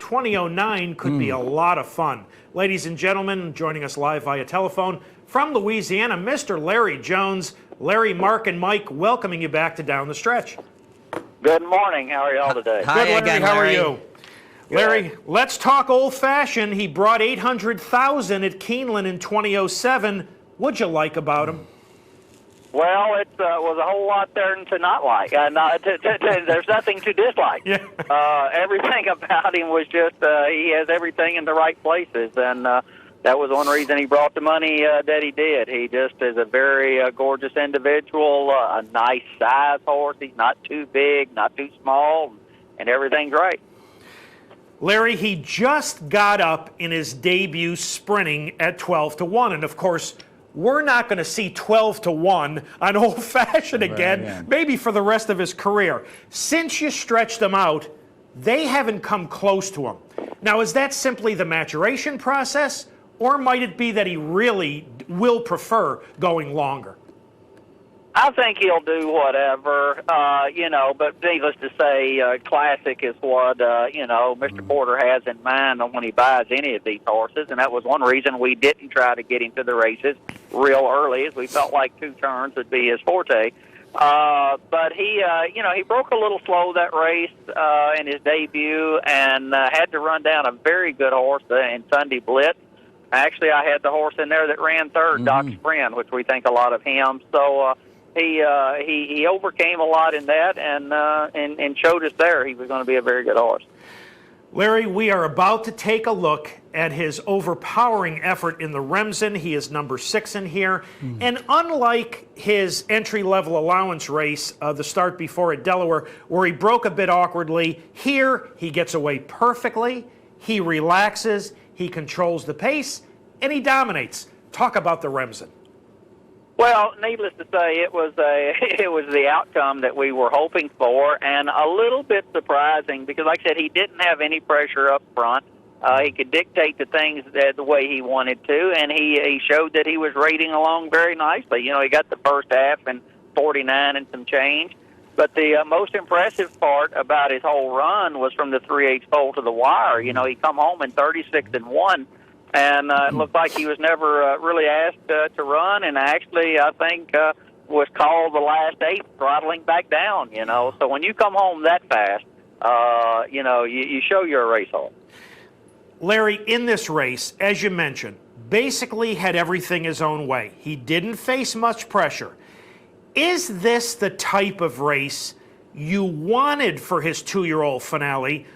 2009 could be a lot of fun. Ladies and gentlemen, joining us live via telephone from Louisiana, Mr. Larry Jones. Larry, Mark, and Mike welcoming you back to Down the Stretch. Good morning. How are y'all today? Hi Good, Larry. again, How Larry. are you? Larry, let's talk old-fashioned. He brought 800,000 at Keeneland in 2007. What'd you like about him? Well, it was a whole lot there to not like. There's nothing to dislike. Yeah. Everything about him was just he has everything in the right places, and that was one reason he brought the money that he did. He just is a very gorgeous individual, a nice size horse. He's not too big, not too small, and everything's right. Larry, he just got up in his debut sprinting at 12-1, and of course, we're not going to see 12-1 on Old Fashioned again, maybe for the rest of his career. Since you stretched them out, they haven't come close to him. Now, is that simply the maturation process, or might it be that he really will prefer going longer? I think he'll do whatever, but needless to say, classic is what, Mr. Porter has in mind when he buys any of these horses, and that was one reason we didn't try to get him to the races real early, as we felt like 2 turns would be his forte. But he broke a little slow that race in his debut and had to run down a very good horse in Sunday Blitz. Actually, I had the horse in there that ran third, Doc's Friend, which we think a lot of him. So he overcame a lot in that and showed us there he was going to be a very good horse. Larry, we are about to take a look at his overpowering effort in the Remsen. He is number 6 in here. And unlike his entry-level allowance race, the start before at Delaware, where he broke a bit awkwardly, here he gets away perfectly, he relaxes, he controls the pace, and he dominates. Talk about the Remsen. Well, needless to say, it was the outcome that we were hoping for, and a little bit surprising because, like I said, he didn't have any pressure up front. He could dictate the things the way he wanted to, and he showed that he was rating along very nicely. You know, he got the first half in 49 and some change. But the most impressive part about his whole run was from the 3/8 pole to the wire. You know, he come home in 36-1. And it looked like he was never really asked to run, and actually, I think, was called the last 8, throttling back down, you know. So when you come home that fast, you show you're a racehorse. Larry, in this race, as you mentioned, basically had everything his own way. He didn't face much pressure. Is this the type of race you wanted for his 2-year-old finale,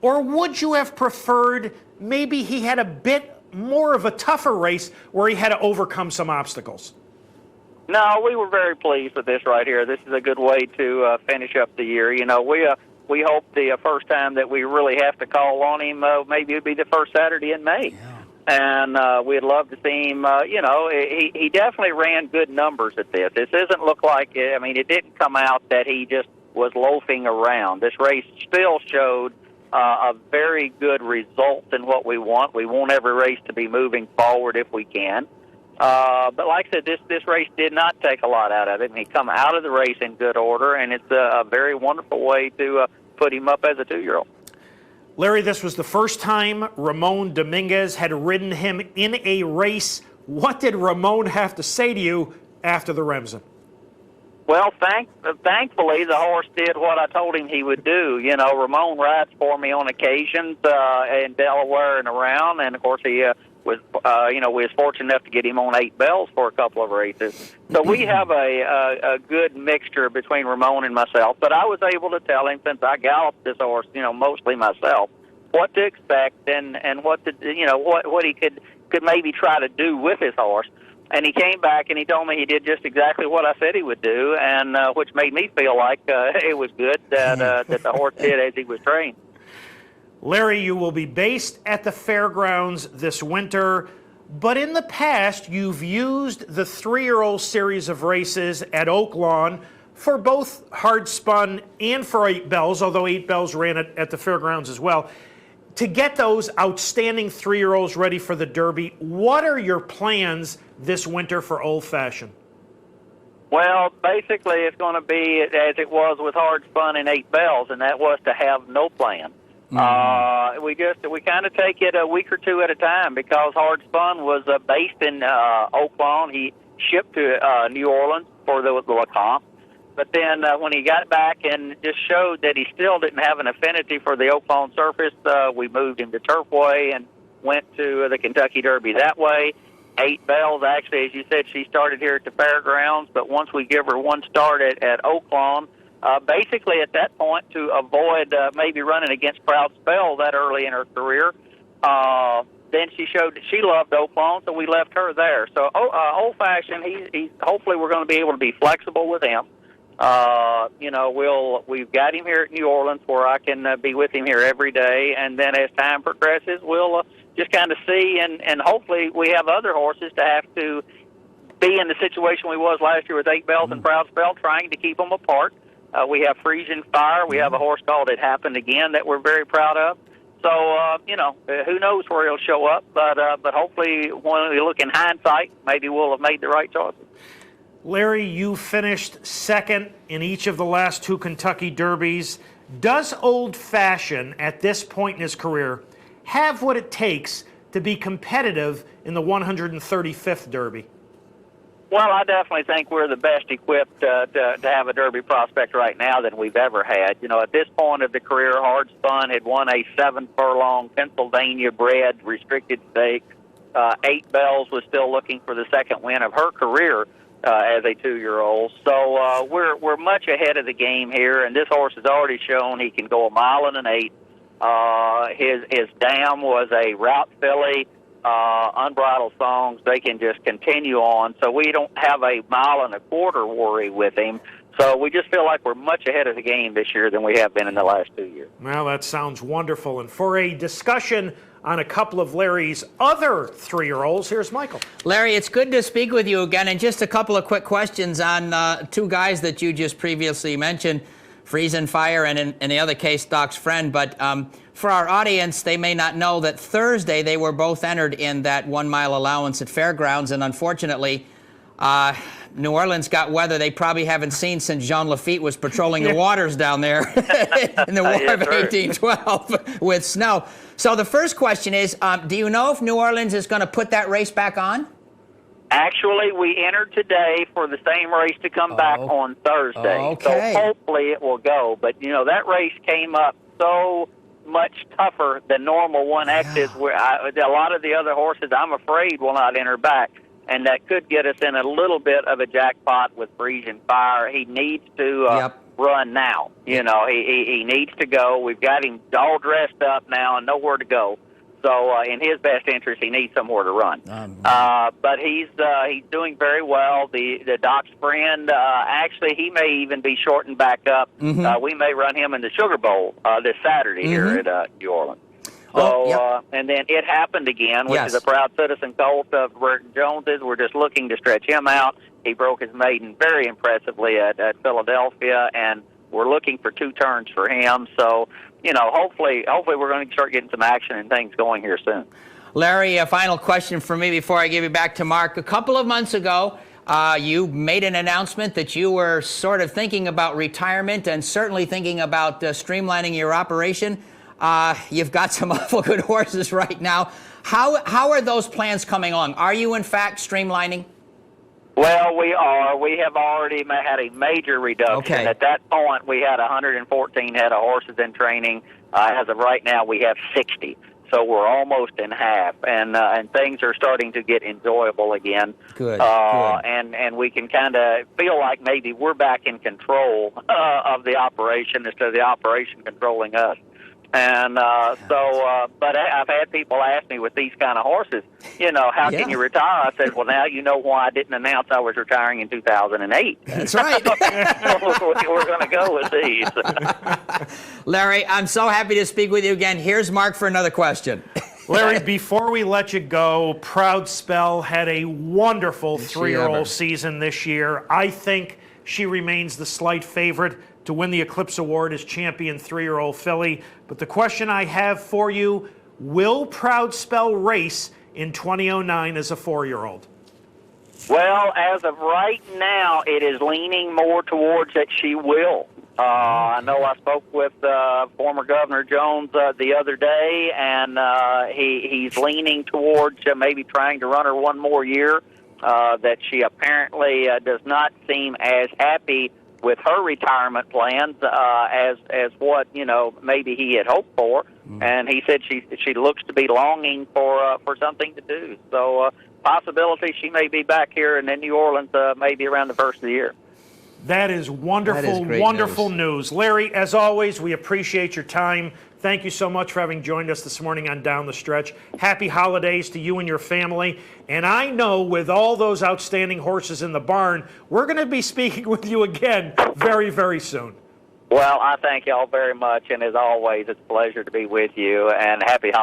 or would you have preferred maybe he had a bit more of a tougher race where he had to overcome some obstacles? No, we were very pleased with this right here. This is a good way to finish up the year. You know, we hope the first time that we really have to call on him, maybe it would be the first Saturday in May. Yeah. And we'd love to see him, he definitely ran good numbers at this. This doesn't look like, it didn't come out that he just was loafing around. This race still showed a very good result in what we want. We want every race to be moving forward if we can. But like I said, this race did not take a lot out of it. And he come out of the race in good order, and it's a very wonderful way to put him up as a 2-year-old. Larry, this was the first time Ramon Dominguez had ridden him in a race. What did Ramon have to say to you after the Remsen? Well, thankfully, the horse did what I told him he would do. You know, Ramon rides for me on occasions in Delaware and around, and of course he we was fortunate enough to get him on 8 bells for a couple of races. So we have a good mixture between Ramon and myself. But I was able to tell him, since I galloped this horse, mostly myself, what to expect and what what he could maybe try to do with his horse. And he came back and he told me he did just exactly what I said he would do, and which made me feel like it was good that the horse did as he was trained. Larry, you will be based at the fairgrounds this winter, but in the past you've used the 3-year-old series of races at Oaklawn for both hard spun and for 8 bells, although 8 bells ran at the fairgrounds as well. To get those outstanding 3-year-olds ready for the Derby, what are your plans this winter for Old Fashioned? Well, basically it's going to be as it was with hard spun and 8 bells, and that was to have no plan. We kind of take it a week or two at a time because Hard Spun was based in Oaklawn. He shipped to New Orleans for the Lecomte. But then when he got back and just showed that he still didn't have an affinity for the Oaklawn surface, we moved him to Turfway and went to the Kentucky Derby that way. 8 Bells, actually, as you said, she started here at the fairgrounds, but once we give her one start at Oaklawn, basically at that point to avoid maybe running against Proud Spell that early in her career, then she showed that she loved Oaklawn, so we left her there. So Old Fashioned, he's hopefully we're going to be able to be flexible with him. We've got him here at New Orleans where I can be with him here every day, and then as time progresses, we'll just kind of see, and hopefully we have other horses to have to be in the situation we was last year with 8 Bells and Proud Spell, trying to keep them apart. We have Frisian Fire. We have a horse called It Happened Again that we're very proud of. So, who knows where he'll show up, but hopefully when we look in hindsight, maybe we'll have made the right choices. Larry, you finished second in each of the last 2 Kentucky Derbies. Does Old Fashioned, at this point in his career, have what it takes to be competitive in the 135th Derby? Well, I definitely think we're the best equipped to have a Derby prospect right now than we've ever had. At this point of the career, Hard Spun had won a 7-furlong Pennsylvania-bred restricted stakes. 8 Bells was still looking for the second win of her career as a 2-year-old. So we're much ahead of the game here, and this horse has already shown he can go 1 mile and an 8. His dam was a route filly. Unbridled Songs, they can just continue on. So we don't have a 1.25 mile worry with him. So we just feel like we're much ahead of the game this year than we have been in the last 2 years. Well, that sounds wonderful. And for a discussion on a couple of Larry's other 3-year-olds, here's Michael. Larry, it's good to speak with you again. And just a couple of quick questions on 2 guys that you just previously mentioned, Frisian Fire and in the other case, Doc's Friend. But for our audience, they may not know that Thursday they were both entered in that 1 mile allowance at Fairgrounds. And unfortunately, New Orleans got weather they probably haven't seen since Jean Lafitte was patrolling the waters down there in the War of 1812 with snow. So the first question is, do you know if New Orleans is going to put that race back on? Actually, we entered today for the same race to come back on Thursday. Okay. So hopefully it will go. But, that race came up so much tougher than normal 1X's. Where a lot of the other horses, I'm afraid, will not enter back. And that could get us in a little bit of a jackpot with Frisian Fire. He needs to run now. He needs to go. We've got him all dressed up now and nowhere to go. So in his best interest, he needs somewhere to run. But he's doing very well. The Doc's Friend, actually, he may even be shortened back up. We may run him in the Sugar Bowl this Saturday here at New Orleans. So, and then It Happened Again, which is a proud citizen colt of Burton Jones's. We're just looking to stretch him out. He broke his maiden very impressively at Philadelphia, and we're looking for 2 turns for him. So, hopefully we're going to start getting some action and things going here soon. Larry, a final question for me before I give you back to Mark. A couple of months ago, you made an announcement that you were sort of thinking about retirement and certainly thinking about streamlining your operation. You've got some awful good horses right now. How are those plans coming along? Are you, in fact, streamlining? Well, we are. We have already had a major reduction. Okay. At that point, we had 114 head of horses in training. As of right now, we have 60. So we're almost in half, and things are starting to get enjoyable again. Good. And we can kind of feel like maybe we're back in control of the operation instead of the operation controlling us. And but I've had people ask me with these kind of horses, how can you retire? I said, well, now you know why I didn't announce I was retiring in 2008. That's right. We're going to go with these. Larry, I'm so happy to speak with you again. Here's Mark for another question. Larry, before we let you go, Proud Spell had a wonderful 3-year-old season this year. I think she remains the slight favorite to win the Eclipse Award as champion 3-year-old filly. But the question I have for you, will Proud Spell race in 2009 as a 4-year-old? Well, as of right now, it is leaning more towards that she will. I know I spoke with former Governor Jones the other day, and he's leaning towards maybe trying to run her one more year. That she apparently does not seem as happy with her retirement plans as what maybe he had hoped for, and he said she looks to be longing for something to do. So possibility she may be back here in New Orleans maybe around the first of the year. That is wonderful, wonderful news. Larry, as always, we appreciate your time. Thank you so much for having joined us this morning on Down the Stretch. Happy holidays to you and your family. And I know with all those outstanding horses in the barn, we're going to be speaking with you again very, very soon. Well, I thank y'all very much, and as always, it's a pleasure to be with you, and happy holidays.